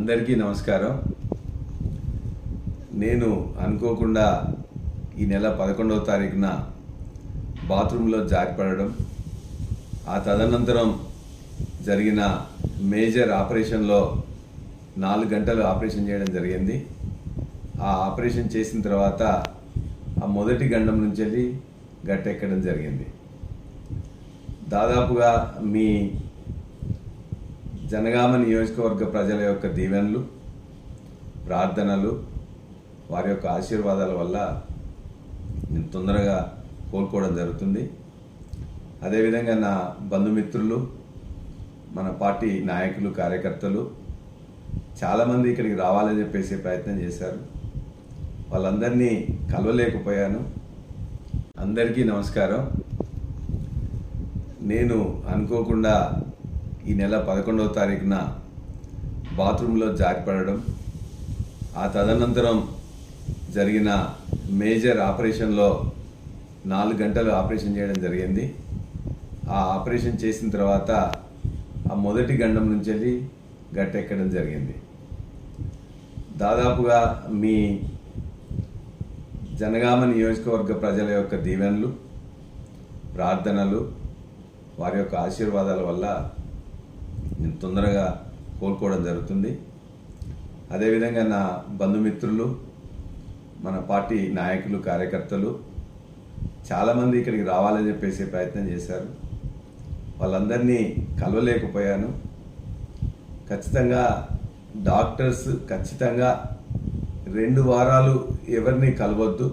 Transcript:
అందరికీ నమస్కారం. నేను అనుకోకుండా ఈ నెల 11వ తారీఖున బాత్రూంలో జారిపడడం, ఆ తదనంతరం జరిగిన మేజర్ ఆపరేషన్లో 4 గంటలు ఆపరేషన్ చేయడం జరిగింది. ఆ ఆపరేషన్ చేసిన తర్వాత ఆ మొదటి గండం నుంచి వెళ్ళి గట్టెక్కడం జరిగింది. దాదాపుగా మీ జనగామ నియోజకవర్గ ప్రజల యొక్క దీవెనలు, ప్రార్థనలు, వారి యొక్క ఆశీర్వాదాల వల్ల నేను తొందరగా కోలుకోవడం జరుగుతుంది. అదేవిధంగా నా బంధుమిత్రులు, మన పార్టీ నాయకులు, కార్యకర్తలు చాలామంది ఇక్కడికి రావాలని చెప్పేసి ప్రయత్నం చేశారు. వాళ్ళందరినీ కలవలేకపోయాను. అందరికీ నమస్కారం. నేను అనుకోకుండా ఈ నెల 11వ తారీఖున బాత్రూంలో జారిపడడం, ఆ తదనంతరం జరిగిన మేజర్ ఆపరేషన్లో 4 గంటలు ఆపరేషన్ చేయడం జరిగింది. ఆ ఆపరేషన్ చేసిన తర్వాత ఆ మొదటి గండం నుంచి వెళ్ళి గట్టెక్కడం జరిగింది. దాదాపుగా మీ జనగామ నియోజకవర్గ ప్రజల యొక్క దీవెనలు, ప్రార్థనలు, వారి యొక్క ఆశీర్వాదాల వల్ల నేను తొందరగా కోలుకోవడం జరుగుతుంది. అదేవిధంగా నా బంధుమిత్రులు, మన పార్టీ నాయకులు, కార్యకర్తలు చాలామంది ఇక్కడికి రావాలని చెప్పేసి ప్రయత్నం చేశారు. వాళ్ళందరినీ కలవలేకపోయాను. ఖచ్చితంగా డాక్టర్స్ 2 వారాలు ఎవరిని కలవద్దు,